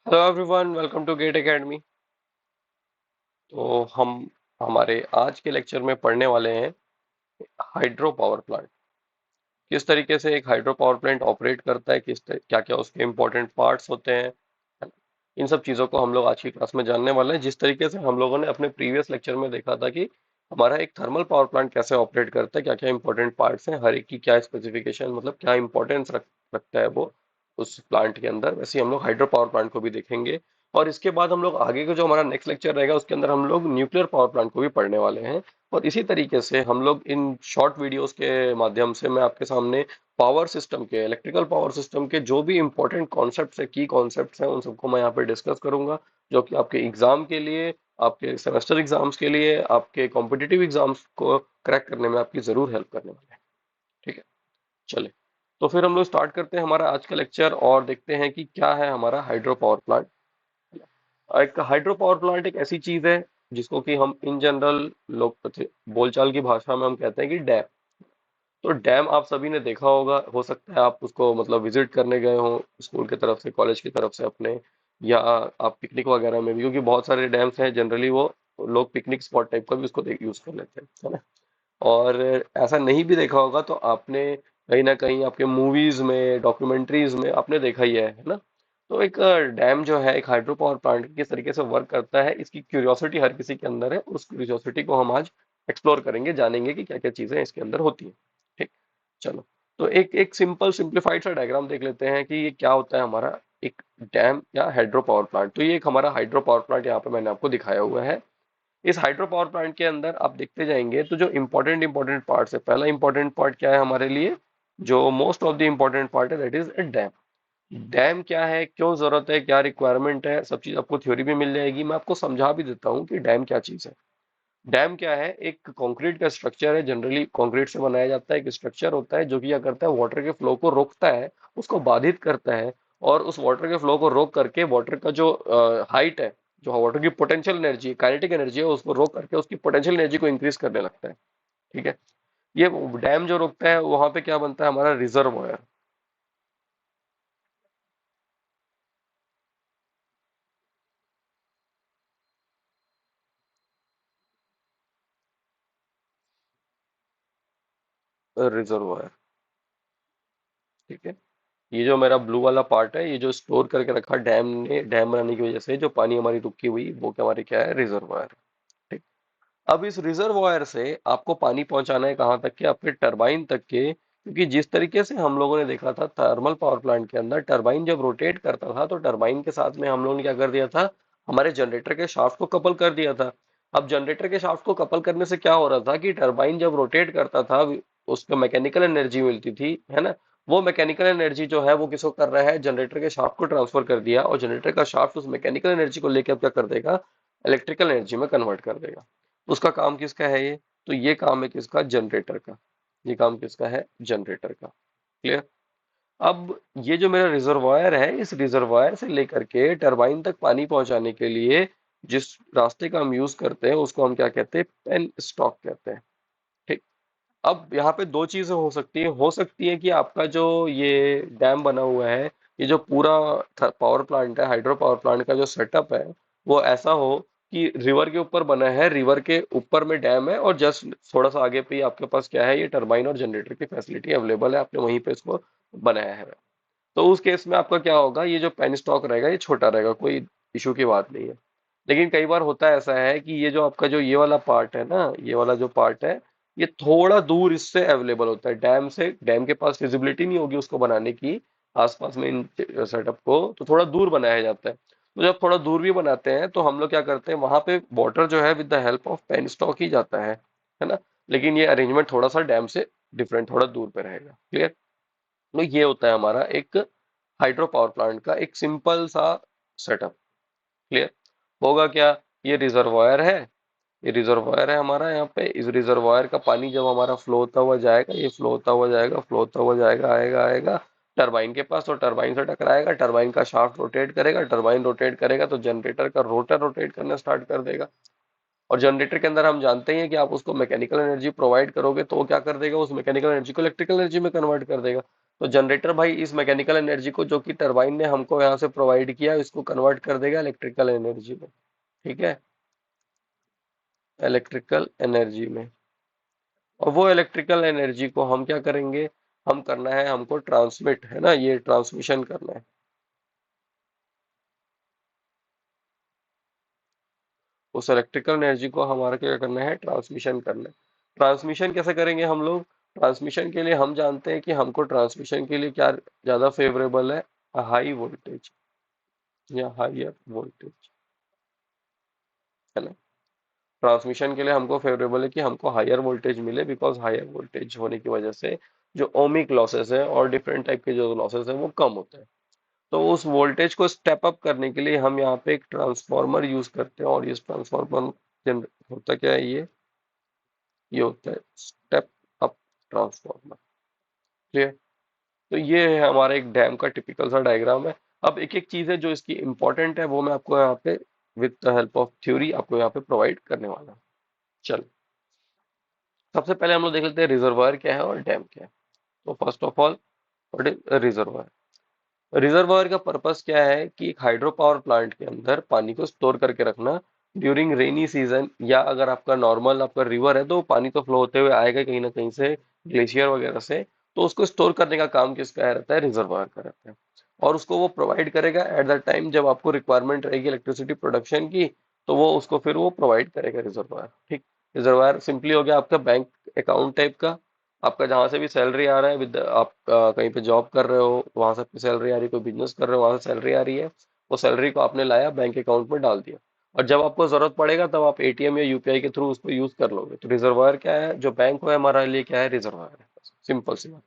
Hello everyone, welcome to GATE academy. तो हम हमारे आज के लेक्चर में पढ़ने वाले हैं हाइड्रो पावर प्लांट। किस तरीके से एक हाइड्रो पावर प्लांट ऑपरेट करता है, क्या क्या उसके इंपॉर्टेंट पार्ट्स होते हैं, है ना? इन सब चीज़ों को हम लोग आज की क्लास में जानने वाले हैं। जिस तरीके से हम लोगों ने अपने प्रीवियस लेक्चर में देखा था कि हमारा एक थर्मल पावर प्लांट कैसे ऑपरेट करता है, क्या क्या इंपॉर्टेंट पार्ट्स हैं, हर एक की क्या स्पेसिफिकेशन, मतलब क्या इंपॉर्टेंस रखता है वो उस प्लांट के अंदर, वैसे ही हम लोग हाइड्रो पावर प्लांट को भी देखेंगे। और इसके बाद हम लोग आगे का जो हमारा नेक्स्ट लेक्चर रहेगा उसके अंदर हम लोग न्यूक्लियर पावर प्लांट को भी पढ़ने वाले हैं। और इसी तरीके से हम लोग इन शॉर्ट वीडियोस के माध्यम से मैं आपके सामने पावर सिस्टम के, इलेक्ट्रिकल पावर सिस्टम के जो भी इंपॉर्टेंट कॉन्सेप्ट्स है, की कॉन्सेप्ट्स हैं, उन सबको मैं यहाँ पे डिस्कस करूंगा, जो कि आपके एग्जाम के लिए, आपके सेमेस्टर एग्जाम्स के लिए, आपके कॉम्पिटिटिव एग्जाम्स को क्रैक करने में आपकी जरूर हेल्प करने वाले हैं। ठीक है, चले। तो फिर हम लोग स्टार्ट करते हैं हमारा आज का लेक्चर और देखते हैं कि क्या है हमारा हाइड्रो पावर प्लांट। एक हाइड्रो पावर प्लांट एक ऐसी चीज है जिसको कि हम इन जनरल लोग बोलचाल की भाषा में हम कहते हैं कि डैम। तो डैम आप सभी ने देखा होगा, हो सकता है आप उसको मतलब विजिट करने गए हो स्कूल की तरफ से, कॉलेज की तरफ से अपने, या आप पिकनिक वगैरह में भी, क्योंकि बहुत सारे डैम्स हैं जनरली वो लोग पिकनिक स्पॉट टाइप का भी उसको यूज कर लेते हैं, है ना? और ऐसा नहीं भी देखा होगा तो आपने कहीं ना कहीं आपके मूवीज में, डॉक्यूमेंट्रीज में आपने देखा ही है ना? तो एक डैम जो है, एक हाइड्रो पावर प्लांट किस तरीके से वर्क करता है, इसकी क्यूरियोसिटी हर किसी के अंदर है। उस क्यूरियोसिटी को हम आज एक्सप्लोर करेंगे, जानेंगे कि क्या क्या चीजें इसके अंदर होती हैं। ठीक, चलो। तो एक एक सिंपल सिंप्लीफाइड सा डायग्राम देख लेते हैं कि ये क्या होता है हमारा एक डैम या हाइड्रो पावर प्लांट। तो ये एक हमारा हाइड्रो पावर प्लांट यहाँ पे मैंने आपको दिखाया हुआ है। इस हाइड्रो पावर प्लांट के अंदर आप देखते जाएंगे तो जो इंपॉर्टेंट इंपॉर्टेंट पार्ट्स है, पहला इंपॉर्टेंट पार्ट क्या है हमारे लिए, जो most of the important part है, that is a dam. Dam क्या है, क्यों जरूरत है, क्या रिक्वायरमेंट है, सब चीज आपको थ्योरी भी मिल जाएगी। मैं आपको समझा भी देता हूँ कि डैम क्या चीज है। डैम क्या है, एक कंक्रीट का स्ट्रक्चर है, जनरली कंक्रीट से बनाया जाता है। एक स्ट्रक्चर होता है जो कि क्या करता है, वाटर के फ्लो को रोकता है, उसको बाधित करता है। और उस वाटर के फ्लो को रोक करके वाटर का जो हाइट है, जो वाटर की पोटेंशियल एनर्जी, काइनेटिक एनर्जी है, उसको रोक करके उसकी पोटेंशियल एनर्जी को इंक्रीज करने लगता है। ठीक है, ये डैम जो रोकता है वहां पे क्या बनता है हमारा रिजर्वॉयर। रिजर्वॉयर, ठीक है। ये जो मेरा ब्लू वाला पार्ट है, ये जो स्टोर करके रखा डैम ने, डैम बनाने की वजह से जो पानी हमारी रुकी हुई, वो क्या हमारी क्या है, रिजर्वॉयर। ठीक, अब इस रिजर्वॉयर से आपको पानी पहुंचाना है कहाँ तक के, आपके टरबाइन तक के। क्योंकि जिस तरीके से हम लोगों ने देखा था थर्मल पावर प्लांट के अंदर, टरबाइन जब रोटेट करता था तो टरबाइन के साथ में हम लोगों ने क्या कर दिया था, हमारे जनरेटर के शाफ्ट को कपल कर दिया था। अब जनरेटर के शाफ्ट को कपल करने से क्या हो रहा था कि टरबाइन जब रोटेट करता था, उसको मैकेनिकल एनर्जी मिलती थी, है ना? वो मैकेनिकल एनर्जी जो है वो किसको कर रहा है, जनरेटर के शाफ्ट को ट्रांसफर कर दिया, और जनरेटर का शाफ्ट उस मैकेनिकल एनर्जी को लेकर अब क्या कर देगा, इलेक्ट्रिकल एनर्जी में कन्वर्ट कर देगा। उसका काम किसका है ये, तो ये काम है किसका, जनरेटर का। ये काम किसका है, जनरेटर का। क्लियर? अब ये जो मेरा रिजर्वायर है, इस रिजर्वायर से लेकर के टरबाइन तक पानी पहुंचाने के लिए जिस रास्ते का हम यूज करते हैं उसको हम क्या कहते हैं, पेन स्टॉक कहते हैं। ठीक, अब यहाँ पे दो चीजें हो सकती है कि आपका जो ये डैम बना हुआ है, ये जो पूरा पावर प्लांट है, हाइड्रो पावर प्लांट का जो सेटअप है, वो ऐसा हो कि रिवर के ऊपर बना है, रिवर के ऊपर में डैम है, और जस्ट थोड़ा सा आगे पे ही आपके पास क्या है, ये टरबाइन और जनरेटर की फैसिलिटी अवेलेबल है, आपने वहीं पे इसको बनाया है। तो उस केस में आपका क्या होगा, ये जो पेन स्टॉक रहेगा ये छोटा रहेगा, कोई इशू की बात नहीं है। लेकिन कई बार होता है ऐसा है कि ये जो आपका जो ये वाला पार्ट है ना, ये वाला जो पार्ट है, ये थोड़ा दूर इससे अवेलेबल होता है डैम से। डैम के पास विजिबिलिटी नहीं होगी उसको बनाने की आसपास में, इन सेटअप को तो थोड़ा दूर बनाया जाता है। तो जब थोड़ा दूर भी बनाते हैं तो हम लोग क्या करते हैं, वहां पे वाटर जो है with the help of penstock ही जाता है ना? लेकिन ये अरेंजमेंट थोड़ा सा डैम से डिफरेंट, थोड़ा दूर पे रहेगा। क्लियर? तो ये होता है हमारा एक हाइड्रो पावर प्लांट का एक सिंपल सा सेटअप। क्लियर? होगा क्या, ये रिजर्वायर है, ये रिजर्वायर है हमारा। यहाँ पे इस रिजर्वायर का पानी जब हमारा फ्लो होता हुआ जाएगा, ये फ्लो होता हुआ जाएगा, फ्लो होता हुआ जाएगा, आएगा आएगा टरबाइन के पास, और टरबाइन से टकराएगा, टरबाइन का शाफ्ट रोटेट करेगा, टरबाइन रोटेट करेगा तो जनरेटर का रोटर रोटेट करना स्टार्ट कर देगा। और जनरेटर के अंदर हम जानते ही हैं कि आप उसको मैकेनिकल एनर्जी प्रोवाइड करोगे तो वो क्या कर देगा, उस मैकेनिकल एनर्जी को इलेक्ट्रिकल एनर्जी में कन्वर्ट कर देगा। तो जनरेटर भाई इस मैकेनिकल एनर्जी को जो कि टरबाइन ने हमको यहाँ से प्रोवाइड किया इसको कन्वर्ट कर देगा इलेक्ट्रिकल एनर्जी में। ठीक है, इलेक्ट्रिकल एनर्जी में। और वो इलेक्ट्रिकल एनर्जी को हम क्या करेंगे, हम करना है हमको ट्रांसमिट, है ना, ये ट्रांसमिशन करना है। उस इलेक्ट्रिकल एनर्जी को हमारा क्या करना है, ट्रांसमिशन करना है। ट्रांसमिशन कैसे करेंगे हम लोग, ट्रांसमिशन के लिए हम जानते हैं कि हमको ट्रांसमिशन के लिए क्या ज्यादा फेवरेबल है, हाई वोल्टेज या हायर वोल्टेज, है ना। ट्रांसमिशन के लिए हमको फेवरेबल है कि हमको हायर वोल्टेज मिले, बिकॉज हायर वोल्टेज होने की वजह से जो ओमिक लॉसेस है और डिफरेंट टाइप के जो लॉसेस है वो कम होते हैं। तो उस वोल्टेज को स्टेप अप करने के लिए हम यहाँ पे एक ट्रांसफार्मर यूज करते हैं, और इस ट्रांसफार्मर होता क्या है, ये होता है स्टेप अप ट्रांसफार्मर। क्लियर। तो ये है हमारा एक डैम का टिपिकल सा डायग्राम है। अब एक एक चीज है जो इसकी इंपॉर्टेंट है वो मैं आपको यहाँ पे with the help of theory आपको यहाँ पे प्रोवाइड करने वाला हूँ। चल, सबसे पहले हम लोग देख लेते हैं रिजर्वायर क्या है और डैम क्या है। तो first of all, what is reservoir. Reservoir का पर्पस क्या है कि एक हाइड्रो पावर प्लांट के अंदर पानी को स्टोर करके रखना ड्यूरिंग रेनी सीजन, या अगर आपका नॉर्मल आपका रिवर है तो पानी तो फ्लो होते हुए आएगा कहीं ना कहीं से, ग्लेशियर वगैरह से। तो उसको स्टोर करने का काम किसका रहता है, रिजर्वायर का रहता है। और उसको वो प्रोवाइड करेगा एट द टाइम जब आपको रिक्वायरमेंट रहेगी इलेक्ट्रिसिटी प्रोडक्शन की, तो वो उसको फिर वो प्रोवाइड करेगा रिजर्वायर। ठीक। रिजर्वायर सिंपली हो गया आपका बैंक अकाउंट टाइप का। आपका जहां से भी सैलरी आ रहा है, विद आप कहीं पे जॉब कर रहे हो वहां से आपकी सैलरी आ रही है, कोई बिजनेस कर रहे हो वहां से सैलरी आ रही है, वो सैलरी को आपने लाया बैंक अकाउंट में डाल दिया, और जब आपको जरूरत पड़ेगा तब आप एटीएम या यूपीआई के थ्रू उसको यूज कर लोगे। तो रिजर्वायर क्या है, जो बैंक है हमारे लिए क्या है, रिजर्वायर है। सिंपल सी बात।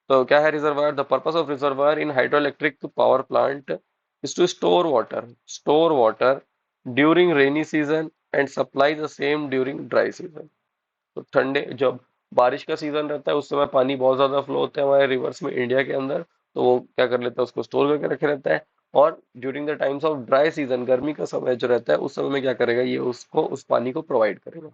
तो क्या है reservoir, the purpose of reservoir in hydroelectric power plant is to store water during rainy season and supply the same during dry season. तो ठंडे जब बारिश का सीजन रहता है उस समय पानी बहुत ज्यादा फ्लो होता है हमारे रिवर्स में इंडिया के अंदर, तो वो क्या कर लेता है, उसको स्टोर करके रखे रहता है। और during the times of dry season, गर्मी का समय जो रहता है उस समय में क्या करेगा, ये उसको उस पानी को प्रोवाइड करेगा।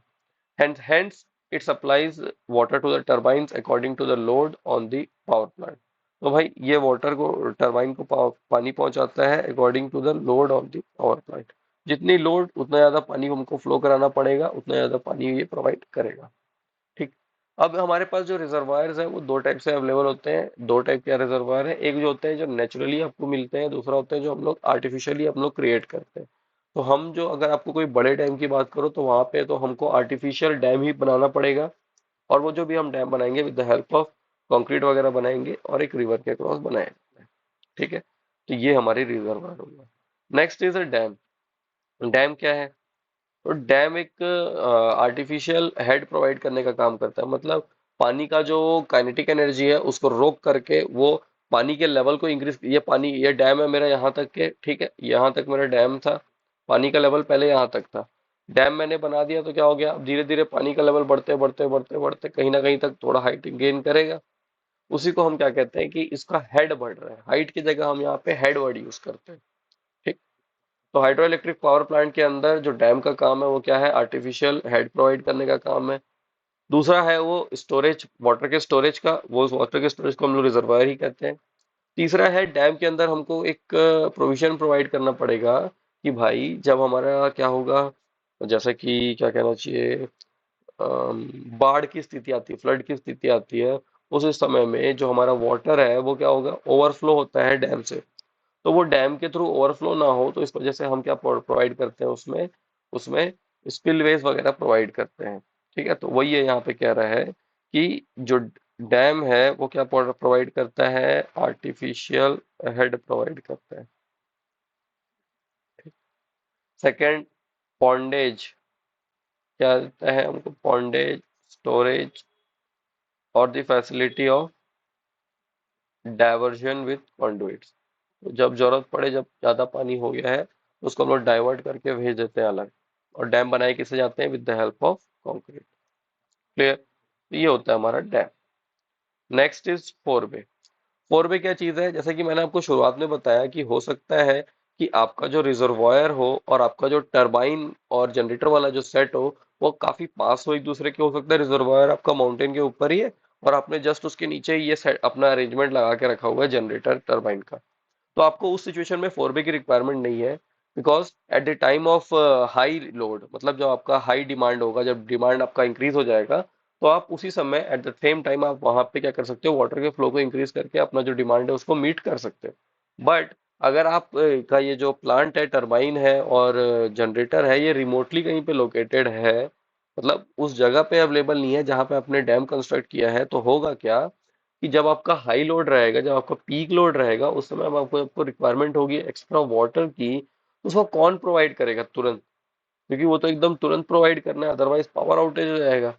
Hence, it supplies water to the turbines according to the load on the power plant। तो भाई ये वाटर को टरबाइन को पानी पहुंचाता है according to the load of the power plant. जितनी लोड उतना ज्यादा पानी हमको फ्लो कराना पड़ेगा, उतना ज्यादा पानी ये प्रोवाइड करेगा। ठीक। अब हमारे पास जो रिजर्वायर्स है वो दो टाइप से अवेलेबल होते हैं। दो टाइप के रिजर्वायर है, एक जो होते हैं जो नेचुरली आपको मिलते हैं, दूसरा होते हैं जो हम लोग आर्टिफिशियली हम लोग क्रिएट करते हैं। तो हम जो, अगर आपको कोई बड़े डैम की बात करो तो वहां पे तो हमको आर्टिफिशियल डैम ही बनाना पड़ेगा। और वो जो भी हम डैम बनाएंगे with the help of concrete वगैरह बनाएंगे और एक रिवर के क्रॉस बनाएंगे। ठीक है। तो ये हमारी रिजर्वायर होगा। Next is a dam. Dam क्या है, तो डैम एक आर्टिफिशियल हेड प्रोवाइड करने का काम करता है। मतलब पानी का जो काइनेटिक एनर्जी है उसको रोक करके वो पानी के लेवल को इंक्रीज, ये पानी, ये डैम है मेरा यहाँ तक के, ठीक है, यहाँ तक मेरा डैम था, पानी का लेवल पहले यहाँ तक था। डैम मैंने बना दिया तो क्या हो गया, अब धीरे धीरे पानी का लेवल बढ़ते बढ़ते बढ़ते बढ़ते कहीं ना कहीं तक थोड़ा हाइट गेन करेगा। उसी को हम क्या कहते हैं कि इसका हेड बढ़ रहा है, हाइट की जगह हम यहाँ पे हेड वर्ड यूज करते हैं। ठीक। तो हाइड्रो इलेक्ट्रिक पावर प्लांट के अंदर जो डैम का काम है वो क्या है, आर्टिफिशियल हेड प्रोवाइड करने का काम है। दूसरा है वो स्टोरेज, वाटर के स्टोरेज का, वो वाटर के स्टोरेज को हम लोग रिजर्वायर ही कहते हैं। तीसरा है डैम के अंदर हमको एक प्रोविजन प्रोवाइड करना पड़ेगा कि भाई जब हमारा क्या होगा, जैसे कि क्या कहना चाहिए, बाढ़ की स्थिति आती है, फ्लड की स्थिति आती है, उस समय में जो हमारा वाटर है वो क्या होगा, ओवरफ्लो होता है डैम से। तो वो डैम के थ्रू ओवरफ्लो ना हो, तो इस वजह से हम क्या प्रोवाइड करते हैं उसमें, उसमें स्पिलवेज वगैरह प्रोवाइड करते हैं। ठीक है। तो वही है यहाँ पे कह रहा है कि जो डैम है वो क्या प्रोवाइड करता है, आर्टिफिशियल हेड प्रोवाइड करता है। सेकंड, पॉन्डेज, क्या देता है हमको, पॉन्डेज, स्टोरेज और the facility of diversion with conduits. तो जब जरूरत पड़े, जब ज्यादा पानी हो गया है तो उसको हम लोग डाइवर्ट करके भेज देते हैं अलग। और डैम बनाए किससे जाते हैं, with the help of concrete. Clear. तो ये होता है हमारा dam. Next is forebay. Forebay क्या चीज है, जैसे कि मैंने आपको शुरुआत में बताया कि हो सकता है कि आपका जो रिजर्वायर हो और आपका जो टरबाइन और जनरेटर वाला जो सेट हो वो काफी पास हो एक दूसरे के, हो सकता है रिजर्वायर आपका माउंटेन के ऊपर ही है और आपने जस्ट उसके नीचे ही ये अपना अरेंजमेंट लगा के रखा हुआ है जनरेटर टरबाइन का, तो आपको उस सिचुएशन में 4 वे की रिक्वायरमेंट नहीं है। Because at the time of high load, मतलब जब आपका हाई डिमांड होगा, जब डिमांड आपका इंक्रीज हो जाएगा, तो आप उसी समय एट द सेम टाइम आप वहां पे क्या कर सकते हो, वाटर के फ्लो को इंक्रीज करके अपना जो डिमांड है उसको मीट कर सकते हो। बट अगर आप का ये जो प्लांट है, टरबाइन है और जनरेटर है, ये रिमोटली कहीं पे लोकेटेड है, मतलब उस जगह पे अवेलेबल नहीं है जहां पे आपने डैम कंस्ट्रक्ट किया है, तो होगा क्या कि जब आपका हाई लोड रहेगा, जब आपका पीक लोड रहेगा, उस समय अब आपको आपको रिक्वायरमेंट होगी एक्स्ट्रा वाटर की, तो उसको कौन प्रोवाइड करेगा तुरंत? क्योंकि वो तो एकदम तुरंत प्रोवाइड करना है, अदरवाइज पावर आउटेज हो जाएगा।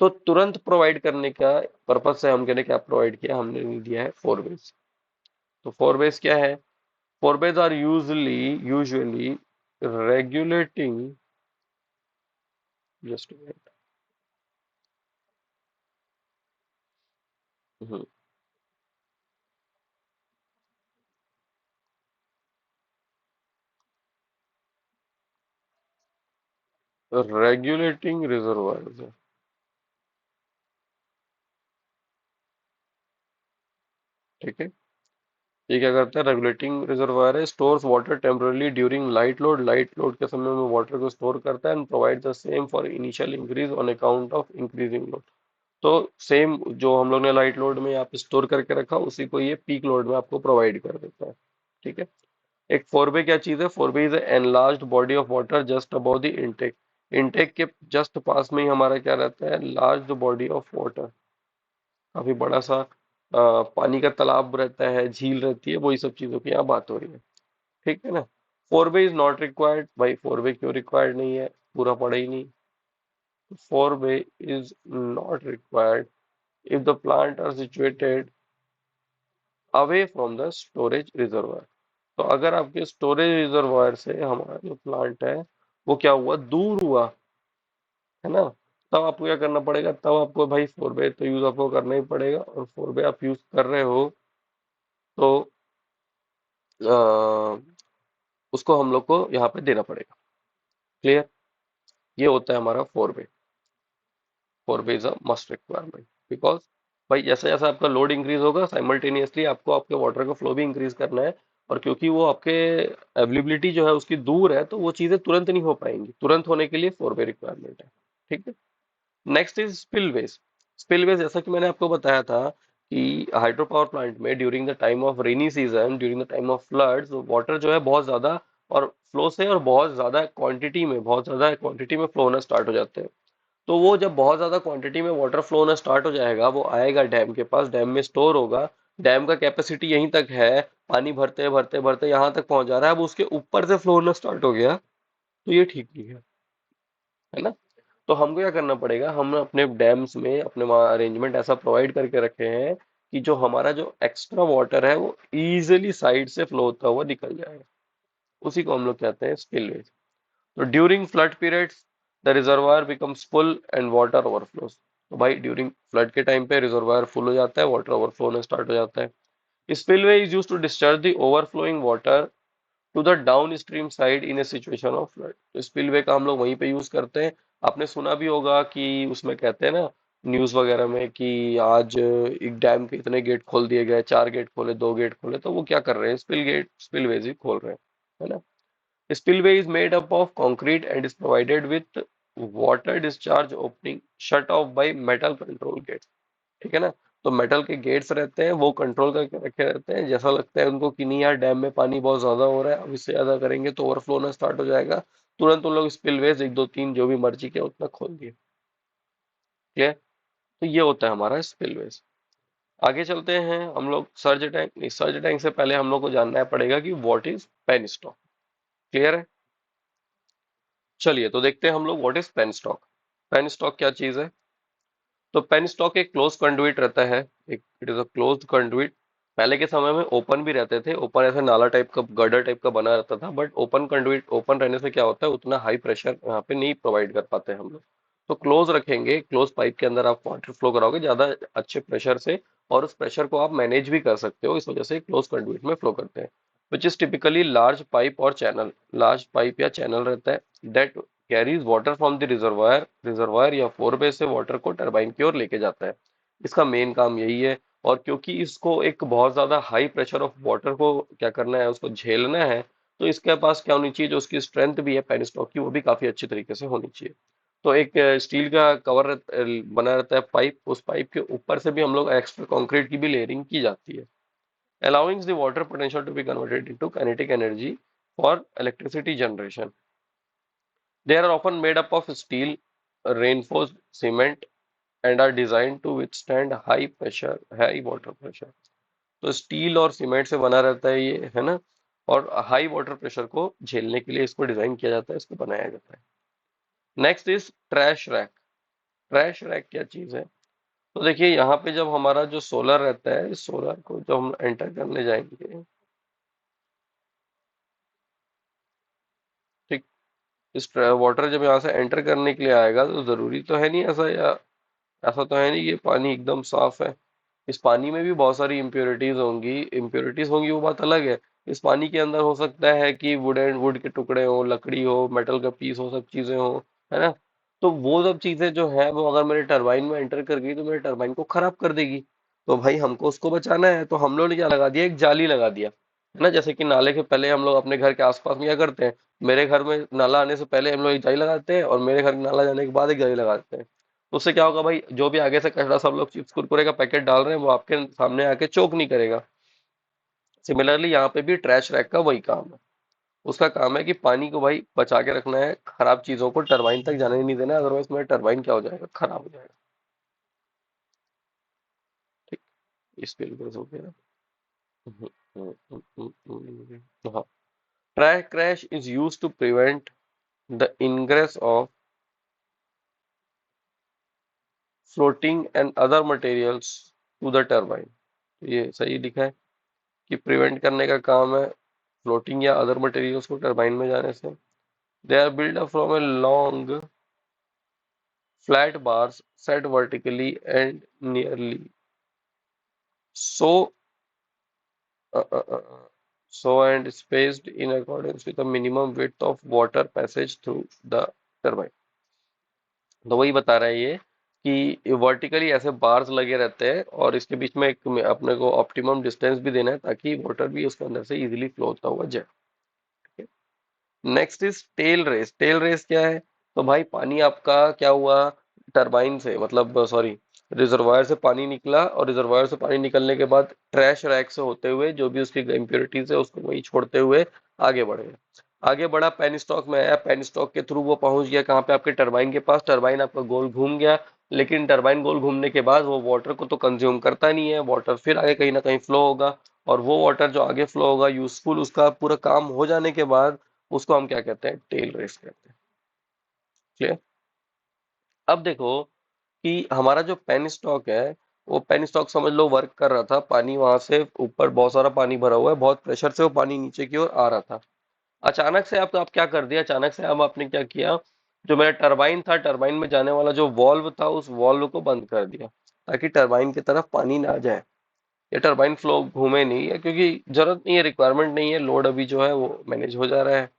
तो तुरंत प्रोवाइड करने का पर्पज से हमने क्या प्रोवाइड किया, हमने दिया है फोरवेज। तो फोरवेज क्या है? Forebays are usually regulating, just regulating reservoir. ठीक है, ये क्या करता है, रेगुलेटिंग रिजर्वायर है, stores water temporarily during light load के समय में वाटर को स्टोर करता है, and provide the same for initial increase on account of increasing load. तो सेम जो हम लोग ने लाइट लोड में आप स्टोर करके रखा, उसी को ये पीक लोड में आपको प्रोवाइड कर देता है। ठीक है। एक फोरवे क्या चीज है? Forebay is enlarged body of water just above the intake. Intake के जस्ट पास में ही हमारा क्या रहता है, लार्ज बॉडी ऑफ वाटर, काफी बड़ा सा पानी का तालाब रहता है, झील रहती है, वही सब चीजों की यहाँ बात हो रही है। ठीक है ना। Forebay is not required, भाई फोर वे क्यों रिक्वायर्ड नहीं है, पूरा पढ़ा ही नहीं। Forebay is not required if the plant are situated away from the storage reservoir. तो अगर आपके स्टोरेज रिजर्वायर से हमारा जो प्लांट है वो क्या हुआ, दूर हुआ, है ना, तब आपको क्या करना पड़ेगा, तब आपको भाई फोर वे तो यूज आपको करना ही पड़ेगा। और फोर वे आप यूज कर रहे हो तो अ, उसको हम लोग को यहाँ पे देना पड़ेगा। क्लियर? ये होता है हमारा four way. Four way is a must requirement, because भाई जैसे जैसे आपका लोड इंक्रीज होगा, साइमल्टेनियसली आपको आपके वाटर का फ्लो भी इंक्रीज करना है। और क्योंकि वो आपके अवेलेबिलिटी जो है उसकी दूर है, तो वो चीजें तुरंत नहीं हो पाएंगी, तुरंत होने के लिए फोर वे रिक्वायरमेंट है। ठीक है। Next is spillways. स्पिलवेज जैसा कि मैंने आपको बताया था कि हाइड्रो पावर प्लांट में during the time of rainy season, during the time of floods, water जो है बहुत ज्यादा और फ्लो से और बहुत ज्यादा क्वांटिटी में फ्लो होना स्टार्ट हो जाते हैं। तो वो जब बहुत ज्यादा क्वांटिटी में वाटर फ्लो होना स्टार्ट हो जाएगा, वो आएगा डैम के पास, डैम में स्टोर होगा। डैम का कैपेसिटी यहीं तक है, पानी भरते भरते भरते यहाँ तक पहुंच जा रहा है, अब उसके ऊपर से फ्लो होना स्टार्ट हो गया, तो ये ठीक नहीं है ना। तो हमको क्या करना पड़ेगा, हम अपने डैम्स में अपने वहाँ अरेंजमेंट ऐसा प्रोवाइड करके रखे हैं कि जो हमारा जो एक्स्ट्रा वाटर है वो इजीली साइड से फ्लो होता हुआ निकल जाएगा। उसी को हम लोग कहते हैं स्पिलवेज। तो during flood periods the reservoir becomes full and water overflows. तो भाई ड्यूरिंग फ्लड के टाइम पे रिजर्वायर फुल हो जाता है, वाटर ओवरफ्लो होना स्टार्ट हो जाता है। Spillway is use to discharge the overflowing water to the downstream side in a situation of flood. तो स्पिलवे का हम लोग वहीं पे यूज करते हैं। आपने सुना भी होगा कि उसमें कहते हैं ना, न्यूज वगैरह में, कि आज एक डैम के इतने गेट खोल दिए गए, 4 गेट खोले, 2 गेट खोले, तो वो क्या कर रहे हैं, स्पिलवेज ही खोल रहे हैं, है ना। Spillway is made up of concrete and is provided with water discharge opening shut off by metal control gates। ठीक है ना। तो मेटल के गेट्स रहते हैं, वो कंट्रोल करके रखे रहते हैं, जैसा लगता है उनको कि नहीं यार डैम में पानी बहुत ज्यादा हो रहा है, अब इससे ज्यादा करेंगे तो ओवरफ्लो होना स्टार्ट हो जाएगा, तुरंत उन लोग स्पिलवेज एक दो तीन जो भी मर्जी के उतना खोल दिए। ठीक है। तो ये होता है हमारा स्पिलवेज। आगे चलते हैं हम लोग सर्ज टैंक। नहीं, सर्ज टैंक से पहले हम लोग को जानना पड़ेगा कि what is penstock. Clear है? चलिए तो देखते हैं हम लोग what is penstock. Penstock क्या चीज है? तो पेन स्टॉक एक क्लोज कंडुइट रहता है। एक it is a closed conduit. पहले के समय में ओपन भी रहते थे, ओपन ऐसे नाला टाइप का, गर्डर टाइप का बना रहता था, बट ओपन कंडुइट ओपन रहने से क्या होता है, उतना हाई प्रेशर यहाँ पे नहीं प्रोवाइड कर पाते हम लोग। तो क्लोज रखेंगे, क्लोज पाइप के अंदर आप वाटर फ्लो कराओगे ज्यादा अच्छे प्रेशर से, और उस प्रेशर को आप मैनेज भी कर सकते हो, इस वजह से क्लोज कंडुइट में फ्लो करते हैं। Which is typically large pipe और चैनल, लार्ज पाइप या चैनल रहता है, that carries water from the reservoir, reservoir या फोरवे से वाटर को टरबाइन की ओर लेके जाता है। इसका मेन काम यही है। और क्योंकि इसको एक बहुत ज्यादा हाई प्रेशर ऑफ वाटर को क्या करना है, उसको झेलना है, तो इसके पास क्या होनी चाहिए, जो उसकी स्ट्रेंथ भी है पेनिस्टॉक की, वो भी काफी अच्छी तरीके से होनी चाहिए। तो एक स्टील का कवर बना रहता है पाइप, उस पाइप के ऊपर से भी हम लोग एक्स्ट्रा कंक्रीट की भी लेयरिंग की जाती है, allowing the water potential to be converted into kinetic energy for electricity generation. They are often made up of steel, reinforced cement, and are designed to withstand high pressure, high water pressure. तो steel और cement से बना रहता है ये, है ना। और हाई वाटर प्रेशर को झेलने के लिए इसको डिजाइन किया जाता है, इसको बनाया जाता है। Next is trash rack. Trash rack क्या चीज है? तो देखिए यहाँ पे जब हमारा जो सोलर रहता है, इस सोलर को जब हम एंटर करने जाएंगे, ठीक, इस वाटर जब यहाँ से एंटर करने के लिए आएगा, तो जरूरी तो है नहीं ऐसा, या ऐसा तो है नहीं कि पानी एकदम साफ है। इस पानी में भी बहुत सारी इम्प्योरिटीज होंगी, इम्प्योरिटीज होंगी वो बात अलग है। इस पानी के अंदर हो सकता है कि वुड के टुकड़े हो, लकड़ी हो, मेटल का पीस हो, सब चीजें हो, है ना। तो वो सब चीजें जो है वो अगर मेरे टरबाइन में एंटर कर गई तो मेरे टरबाइन को खराब कर देगी। तो भाई हमको उसको बचाना है, तो हम लोगों ने क्या लगा दिया, एक जाली लगा दिया, है ना। जैसे कि नाले के पहले हम लोग अपने घर के आसपास में क्या करते हैं, मेरे घर में नाला आने से पहले हम लोग एक जाली लगाते हैं, और मेरे घर में नाला जाने के बाद एक जाली लगाते हैं। तो उससे क्या होगा भाई, जो भी आगे से कचरा सब लोग चिप्स कुरकुरे का पैकेट डाल रहे हैं, वो आपके सामने आके चोक नहीं करेगा। सिमिलरली यहाँ पे भी ट्रैश रैक का वही काम है। उसका काम है कि पानी को भाई बचा के रखना है, खराब चीजों को टरबाइन तक जाने ही नहीं देना, अदरवाइज मेरा टरबाइन क्या हो जाएगा, खराब हो जाएगा। ठीक, इस बिल्कुल हो गया। हाँ, ट्रैक क्रैश is use to prevent the ingress of floating and other materials to the turbine। ये सही लिखा है कि प्रिवेंट करने का काम है फ्लोटिंग या अदर मटेरियल्स को टरबाइन में जाने से। They are build up from a long flat bars set vertically and nearly so so and spaced in accordance with a minimum width of water passage through the turbine। तो वही बता रहा है ये कि वर्टिकली ऐसे बार्स लगे रहते हैं, और इसके बीच में एक अपने को ऑप्टिमम डिस्टेंस भी देना है, ताकि वाटर भी उसके अंदर से इजीली फ्लो होता हुआ जाए। Next is tailrace. Tailrace क्या है? तो भाई पानी आपका क्या हुआ, टरबाइन से, मतलब सॉरी, रिजर्वायर से पानी निकला, और रिजर्वायर से पानी निकलने के बाद ट्रैश रैक से होते हुए जो भी उसकी इम्प्योरिटीज है उसको वही छोड़ते हुए आगे बढ़े। आगे बढ़ा, पेन स्टॉक में आया, पेन स्टॉक के थ्रू वो पहुंच गया कहाँ पे, आपके टरबाइन के पास। टरबाइन आपका गोल घूम गया, लेकिन टरबाइन गोल घूमने के बाद वो वाटर को तो कंज्यूम करता नहीं है, वाटर फिर आगे कहीं ना कहीं फ्लो होगा, और वो वाटर जो आगे फ्लो होगा यूजफुल, उसका पूरा काम हो जाने के बाद उसको हम क्या कहते हैं, टेल रेस कहते हैं। क्लियर? अब देखो कि हमारा जो पेन स्टॉक है, वो पेन स्टॉक समझ लो वर्क कर रहा था, पानी वहां से ऊपर बहुत सारा पानी भरा हुआ है, बहुत प्रेशर से वो पानी नीचे की ओर आ रहा था। अचानक से आप क्या कर दिया, अचानक से अब आपने क्या किया, जो मेरा टरबाइन था, टरबाइन में जाने वाला जो वॉल्व था, उस वॉल्व को बंद कर दिया, ताकि टरबाइन की तरफ पानी ना जाए, या टरबाइन फ्लो घूमे नहीं है, क्योंकि जरूरत नहीं है, रिक्वायरमेंट नहीं है, लोड अभी जो है वो मैनेज हो जा रहा है।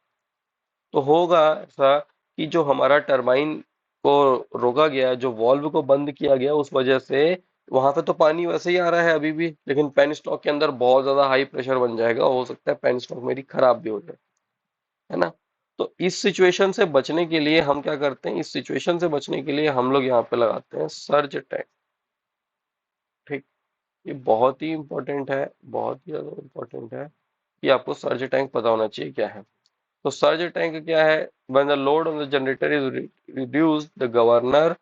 तो होगा ऐसा कि जो हमारा टरबाइन को रोका गया, जो वॉल्व को बंद किया गया, उस वजह से वहां पे तो पानी वैसे ही आ रहा है अभी भी, लेकिन पेन स्टॉक के अंदर बहुत ज्यादा हाई प्रेशर बन जाएगा, हो सकता है पेन स्टॉक मेरी खराब भी हो जाए, है ना। तो इस सिचुएशन से बचने के लिए हम क्या करते हैं, इस सिचुएशन से बचने के लिए हम लोग यहाँ पे लगाते हैं सर्ज टैंक। ठीक, ये बहुत ही इंपॉर्टेंट है, बहुत ही ज्यादा इंपॉर्टेंट है कि आपको सर्ज टैंक पता होना चाहिए क्या है। तो सर्ज टैंक क्या है? When the load on the generator is reduced, the governor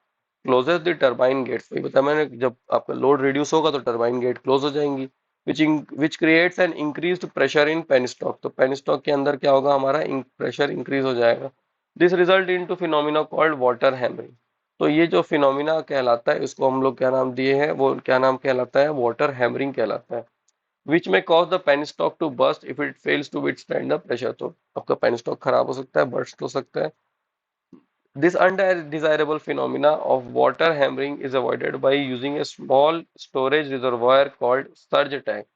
closes the turbine gates. वही बताया मैंने, जब आपका लोड रिड्यूस होगा तो टरबाइन गेट क्लोज हो जाएंगी, which creates an increased pressure in penstock. तो पेन स्टॉक के अंदर क्या होगा, हमारा प्रेशर इंक्रीज हो जाएगा। This result in to phenomena called water hammering. तो ये जो फिनोमिना कहलाता है, इसको हम लोग क्या नाम दिए हैं, वो क्या नाम कहलाता है, वाटर हैमरिंग कहलाता है। विच में cause the penstock to burst if it fails to withstand the pressure. तो आपका पेन स्टॉक खराब हो सकता है, बर्स्ट हो सकता है। This undesirable phenomena of water hammering is avoided by using a small storage reservoir called surge tank।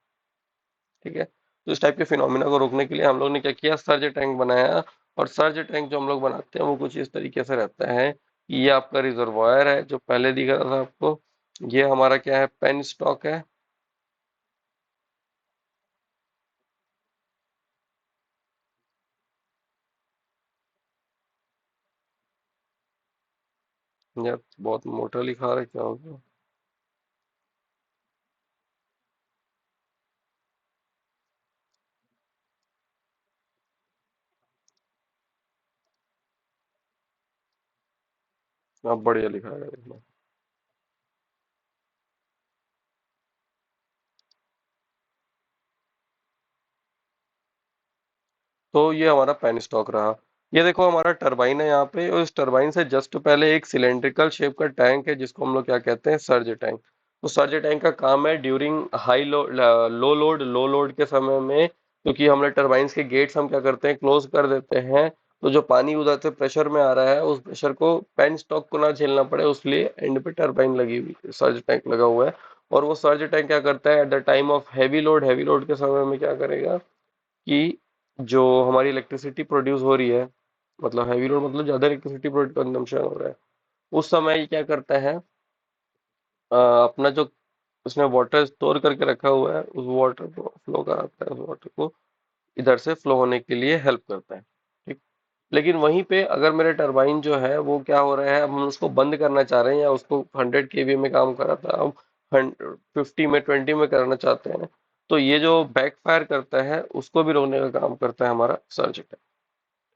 ठीक है, तो इस टाइप के फिनोमिना को रोकने के लिए हम लोग ने क्या किया, सर्ज टैंक बनाया। और सर्ज टैंक जो हम लोग बनाते हैं वो कुछ इस तरीके से रहता है कि ये आपका रिजर्वायर है जो पहले दिख रहा था आपको, ये हमारा क्या है, पेन स्टॉक है। यार बहुत मोटा लिखा रहा है, क्या हो गया? अब बढ़िया लिखा है देखना। तो ये हमारा पेन स्टॉक रहा। ये देखो हमारा टरबाइन है यहाँ पे, और इस टरबाइन से जस्ट पहले एक सिलेंड्रिकल शेप का टैंक है जिसको हम लोग क्या कहते हैं, सर्ज टैंक। तो सर्ज टैंक का काम है ड्यूरिंग हाई लो लोड के समय में, क्योंकि हमने टरबाइन्स के गेट्स हम क्या करते हैं, क्लोज कर देते हैं। तो जो पानी उधर से प्रेशर में आ रहा है उस प्रेशर को पेन स्टॉक को ना झेलना पड़े, उसलिए एंड पे टरबाइन लगी हुई है, सर्ज टैंक लगा हुआ है। और वो सर्ज टैंक क्या करता है, at the time of heavy load के समय में क्या करेगा कि जो हमारी इलेक्ट्रिसिटी प्रोड्यूस हो रही है, मतलब हैवी लोड मतलब ज्यादा इलेक्ट्रिसिटी कंजम्पशन हो रहा है, उस समय ये क्या करता है, अपना जो उसने वाटर स्टोर करके रखा हुआ है उस वाटर को फ्लो कराता है, उस वाटर को इधर से फ्लो होने के लिए हेल्प करता है। ठीक। लेकिन वहीं पे अगर मेरे टरबाइन जो है वो क्या हो रहा है, हम उसको बंद करना चाह रहे हैं या उसको 100 kVA में काम कर रहा था, हम 50 में 20 में करना चाहते हैं, तो ये जो बैकफायर करता है उसको भी रोकने का काम करता है हमारा सर्ज टैंक।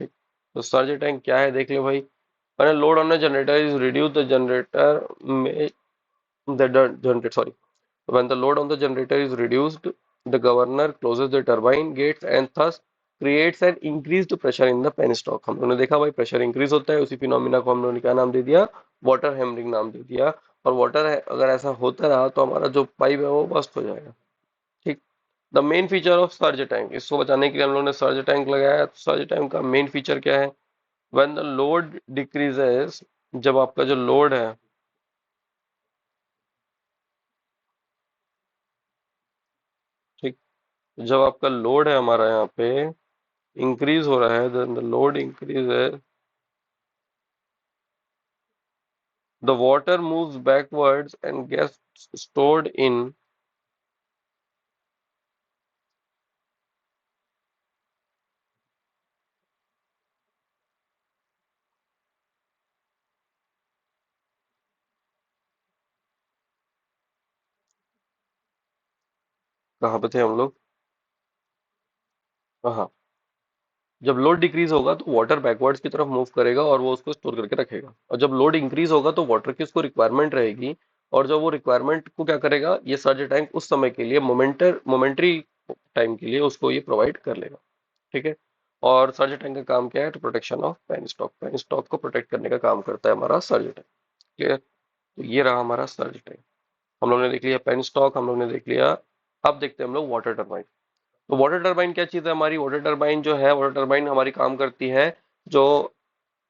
ठीक। तो सर्ज टैंक क्या है देख लो भाई। When a load on a generator is reduced, the generator may sorry. When the load on the generator is reduced, the governor closes the turbine gates and thus creates an increased pressure in the penstock। हम लोगों ने देखा भाई pressure increase होता है, उसी phenomena को हम लोगों ने क्या नाम दे दिया, वाटर हैमरिंग नाम दे दिया। और वाटर अगर ऐसा होता रहा तो हमारा जो पाइप है वो बस्ट हो जाएगा। ठीक। The main feature of surge tank, इसको बचाने के लिए हम लोगों ने सर्ज टैंक लगाया है। सर्ज टैंक का मेन फीचर क्या है, व्हेन द लोड डिक्रीजेस, जब आपका जो लोड है, ठीक, जब आपका लोड है हमारा यहाँ पे इंक्रीज हो रहा है, देन द लोड इंक्रीज है, the water moves backwards and gets stored in. कहाँ पे थे हम लोग? हाँ। जब लोड डिक्रीज होगा तो वाटर बैकवर्ड्स की तरफ मूव करेगा और वो उसको स्टोर करके रखेगा, और जब लोड इंक्रीज होगा तो वाटर की उसको रिक्वायरमेंट रहेगी, और जब वो रिक्वायरमेंट को क्या करेगा, ये सर्ज टैंक उस समय के लिए मोमेंट्री टाइम के लिए उसको ये प्रोवाइड कर लेगा। ठीक है। और सर्ज टैंक का काम क्या है, तो प्रोटेक्शन ऑफ पेन स्टॉक को प्रोटेक्ट करने का काम करता है हमारा सर्ज टैंक। क्लियर? तो ये रहा हमारा सर्ज टैंक। हम लोग ने देख लिया पेन स्टॉक, हम लोग ने देख लिया। अब देखते हैं हम लोग वाटर टरबाइन। तो वाटर टरबाइन क्या चीज़ है हमारी, वाटर टरबाइन जो है, वाटर टरबाइन हमारी काम करती है, जो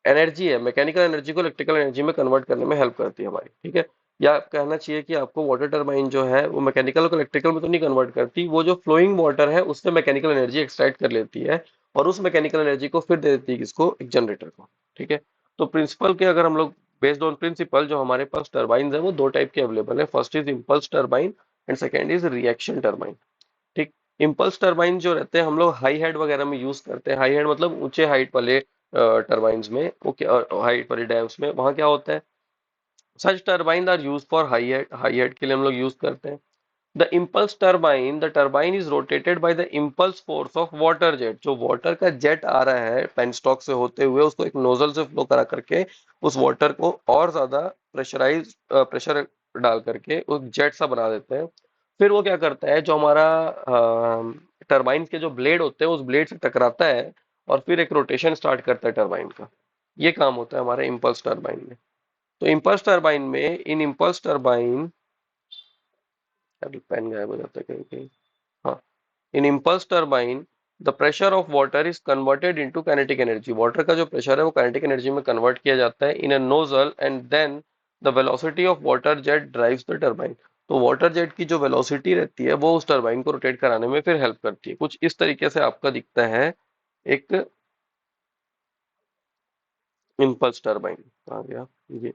एनर्जी है, मैकेनिकल एनर्जी को इलेक्ट्रिकल एनर्जी में कन्वर्ट करने में हेल्प करती है हमारी। ठीक है। या आप कहना चाहिए कि आपको वाटर टरबाइन जो है वो मैकेनिकल को इलेक्ट्रिकल में तो नहीं कन्वर्ट करती, वो जो फ्लोइंग वाटर है उससे मैकेनिकल एनर्जी एक्सट्रैक्ट कर लेती है, और उस मैकेनिकल एनर्जी को फिर दे देती है किसको, एक जनरेटर को। ठीक है। तो प्रिंसिपल के अगर हम लोग, बेस्ड ऑन प्रिंसिपल, जो हमारे पास टरबाइन है वो दो टाइप के अवेलेबल है। First is impulse turbine and second is reaction turbine. ठीक। इम्पल्स टरबाइन जो रहते हैं हम लोग हाई हेड वगैरह में यूज करते हैं। हाई हेड मतलब ऊंचे हाइट वाले टरबाइन्स में, वो क्या, हाइट वाले डैम्स में वहाँ क्या होता है, such turbine are use for high head के लिए हम लोग यूज करते हैं। The impulse turbine, the turbine is rotated by the impulse force of water jet. जो वाटर का जेट आ रहा है पेनस्टॉक से होते हुए, उसको एक नोजल से फ्लो करा करके उस वाटर को और ज्यादा प्रेशर डाल करके उस जेट सा बना देते हैं। फिर वो क्या करता है, जो हमारा टरबाइन के जो ब्लेड होते हैं उस ब्लेड से टकराता है, और फिर एक रोटेशन स्टार्ट करता है टरबाइन का। ये काम होता है हमारे इम्पल्स टरबाइन में। तो इम्पल्स टरबाइन में, इन इम्पल्स टरबाइन, पेन गायब हो जाता है कहीं कहीं। हाँ। In impulse turbine, the pressure of water is converted into kinetic energy. Water का जो प्रेशर है वो काइनेटिक एनर्जी में कन्वर्ट किया जाता है in a nozzle, and then the velocity of water jet drives the turbine. तो वाटर जेट की जो वेलोसिटी रहती है वो उस टरबाइन को रोटेट कराने में फिर हेल्प करती है। कुछ इस तरीके से आपका दिखता है एक इम्पल्स टरबाइन। आ गया ये।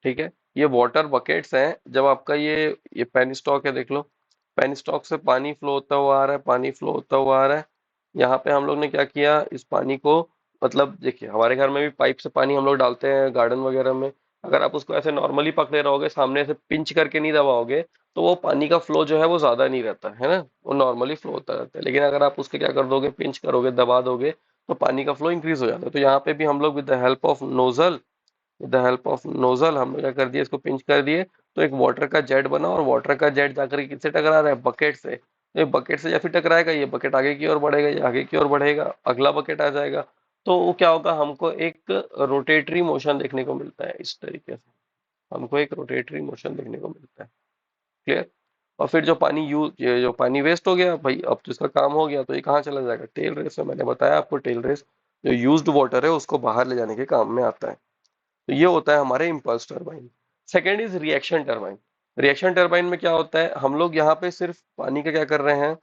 ठीक है। ये वाटर बकेट्स हैं। जब आपका ये पेन स्टॉक है, देख लो, पेन स्टॉक से पानी फ्लो होता हुआ आ रहा है, पानी फ्लो होता हुआ आ रहा है। यहाँ पे हम लोग ने क्या किया, इस पानी को, मतलब देखिए हमारे घर में भी पाइप से पानी हम लोग डालते हैं गार्डन वगैरह में। अगर आप उसको ऐसे नॉर्मली पकड़े रहोगे, सामने से पिंच करके नहीं दबाओगे, तो वो पानी का फ्लो जो है वो ज्यादा नहीं रहता है ना, वो नॉर्मली फ्लो होता रहता है। लेकिन अगर आप उसके क्या कर दोगे, पिंच करोगे, दबा दोगे, तो पानी का फ्लो इंक्रीज हो जाता है। तो यहाँ पे भी हम लोग with the help of nozzle, with the help of nozzle हम लोग क्या कर दिए, इसको पिंच कर दिए, तो एक वाटर का जेट बना, और वाटर का जेट जाकर के किससे टकरा रहा है, बकेट से। तो ये बकेट से या फिर टकराएगा, ये बकेट आगे की ओर बढ़ेगा, ये आगे की ओर बढ़ेगा, अगला बकेट आ जाएगा। तो वो क्या होगा, हमको एक रोटेटरी मोशन देखने को मिलता है, इस तरीके से हमको एक रोटेटरी मोशन देखने को मिलता है। क्लियर। और फिर जो पानी ये जो पानी वेस्ट हो गया भाई, अब तो इसका काम हो गया, तो ये कहाँ चला जाएगा, टेल रेस में। मैंने बताया आपको, टेल रेस जो यूज्ड वाटर है उसको बाहर ले जाने के काम में आता है। तो ये होता है हमारे impulse turbine. Second is reaction turbine. Reaction turbine में क्या होता है, हम लोग यहाँ पे सिर्फ पानी का क्या कर रहे हैं,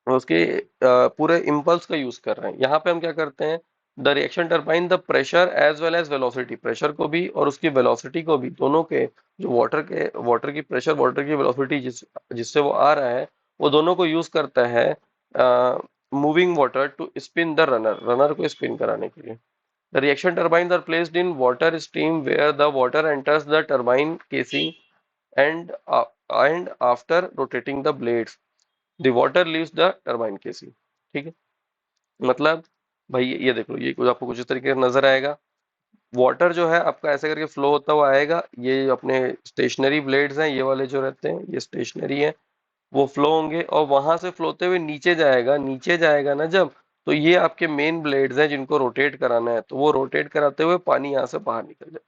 उसके पूरे इम्पल्स का यूज कर रहे हैं। यहाँ पे हम क्या करते हैं, the reaction turbine the pressure as well as velocity, pressure को भी और उसकी वेलोसिटी को भी, दोनों के, जो वाटर की प्रेशर, वाटर की वेलोसिटी जिससे वो आ रहा है, वो दोनों को यूज करता है moving water to spin the runner, runner को स्पिन कराने के लिए। The reaction turbines are placed in water stream where the water enters the turbine casing, and and after rotating the blades, the water leaves the turbine casing। ठीक है। मतलब भाई ये देख लो, ये कुछ आपको कुछ इस तरीके से नजर आएगा। वाटर जो है आपका ऐसे करके फ्लो होता हुआ आएगा, ये अपने स्टेशनरी ब्लेड्स हैं, ये वाले जो रहते हैं ये स्टेशनरी है, वो फ्लो होंगे, और वहां से फ्लो होते हुए नीचे जाएगा, नीचे जाएगा ना जब, तो ये आपके मेन ब्लेड्स हैं जिनको रोटेट कराना है, तो वो रोटेट कराते हुए पानी यहाँ से बाहर निकल जाए।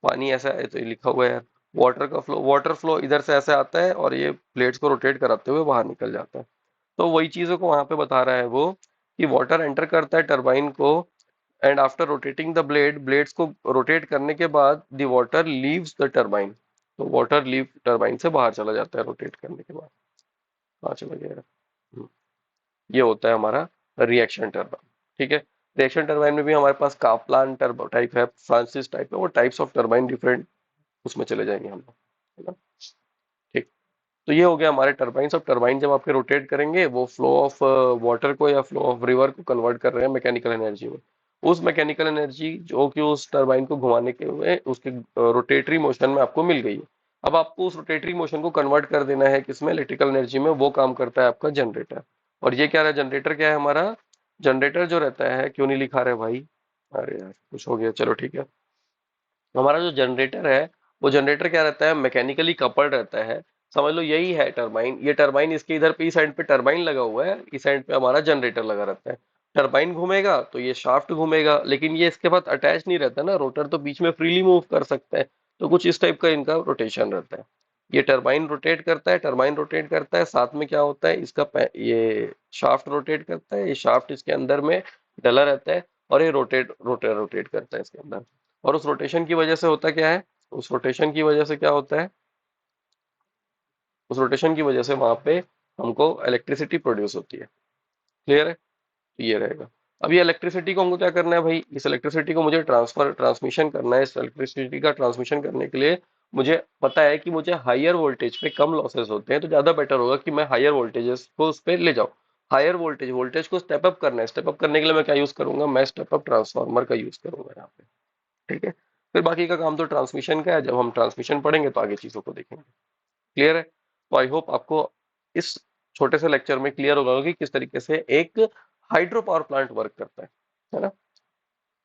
पानी ऐसा है, तो ये लिखा हुआ है यार, वाटर का फ्लो, वाटर फ्लो इधर से ऐसे आता है, और ये प्लेट्स को रोटेट कराते हुए बाहर निकल जाता है। तो वही चीजों को वहां पे बता रहा है वो, कि वाटर एंटर करता है टरबाइन को, and after rotating the blades को रोटेट करने के बाद the water leaves the turbine, तो वाटर लीव टरबाइन से बाहर चला जाता है रोटेट करने के बाद। कहाँ चला गया यार? हम्म, ये होता है हमारा रिएक्शन टरबाइन। ठीक है। रिएक्शन टरबाइन में भी हमारे पास काप्लान टर्बो टाइप है, फ्रांसिस टाइप है, वो टाइप्स ऑफ टरबाइन डिफरेंट, उसमें चले जाएंगे हम लोग, है ना। ठीक। तो ये हो गया हमारे टरबाइन। अब टरबाइन जब आपके रोटेट करेंगे, वो फ्लो ऑफ वाटर को या फ्लो ऑफ रिवर को कन्वर्ट कर रहे हैं मैकेनिकल एनर्जी में। उस मैकेनिकल एनर्जी जो कि उस टरबाइन को घुमाने के हुए उसके रोटेटरी मोशन में आपको मिल गई है। अब आपको उस रोटेटरी मोशन को कन्वर्ट कर देना है किसमें, इलेक्ट्रिकल एनर्जी में। वो काम करता है आपका जनरेटर। और ये क्या है, जनरेटर क्या है हमारा, जनरेटर जो रहता है, क्यों नहीं लिखा रहे भाई, अरे यार कुछ हो गया, चलो ठीक है। हमारा जो जनरेटर है, वो जनरेटर क्या रहता है, मैकेनिकली कपल्ड रहता है। समझ लो यही है टरबाइन, ये टरबाइन, इसके इधर पे इस साइड पे टरबाइन लगा हुआ है, इस साइड पे हमारा जनरेटर लगा रहता है। टरबाइन घूमेगा तो ये शाफ्ट घूमेगा, लेकिन ये इसके साथ अटैच नहीं रहता ना, रोटर तो बीच में फ्रीली मूव कर सकता है। तो कुछ इस टाइप का इनका रोटेशन रहता है। ये टरबाइन रोटेट करता है, टरबाइन रोटेट करता है, साथ में क्या होता है, इसका ये शाफ्ट रोटेट करता है, ये शाफ्ट इसके अंदर में डला रहता है, और ये रोटेट करता है इसके अंदर। और उस रोटेशन की वजह से होता क्या है, उस रोटेशन की वजह से क्या होता है, उस रोटेशन की वजह से वहां पे हमको इलेक्ट्रिसिटी प्रोड्यूस होती है। क्लियर है। तो ये रहेगा। अब ये इलेक्ट्रिसिटी को हमको क्या करना है भाई, इस इलेक्ट्रिसिटी को मुझे ट्रांसमिशन करना है। इस इलेक्ट्रिसिटी का ट्रांसमिशन करने के लिए मुझे पता है कि मुझे हायर वोल्टेज पे कम लॉसेस होते हैं, तो ज्यादा बेटर होगा कि मैं हायर वोल्टेजेस को उस पर ले जाऊं। हायर वोल्टेज वोल्टेज को स्टेप अप करना है, स्टेप अप करने के लिए मैं क्या यूज करूंगा, मैं स्टेप अप ट्रांसफार्मर का यूज करूंगा यहाँ पे। ठीक है। फिर बाकी का काम तो ट्रांसमिशन का है, जब हम ट्रांसमिशन पढ़ेंगे तो आगे चीजों को देखेंगे। क्लियर है। तो आई होप आपको इस छोटे से लेक्चर में क्लियर होगा कि किस तरीके से एक हाइड्रो पावर प्लांट वर्क करता है ना।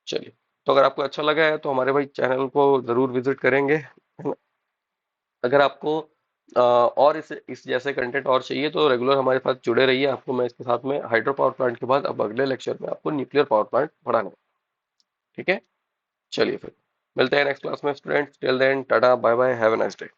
चलिए। तो अगर आपको अच्छा लगा है तो हमारे भाई चैनल को जरूर विजिट करेंगे, है ना। अगर आपको और इस जैसे कंटेंट और चाहिए तो रेगुलर हमारे साथ जुड़े रहिए। आपको मैं इसके साथ में हाइड्रो पावर प्लांट के बाद अब अगले लेक्चर में आपको न्यूक्लियर पावर प्लांट पढ़ाना है। ठीक है। चलिए फिर मिलते हैं नेक्स्ट क्लास में students. Till then tata bye bye, have a nice day.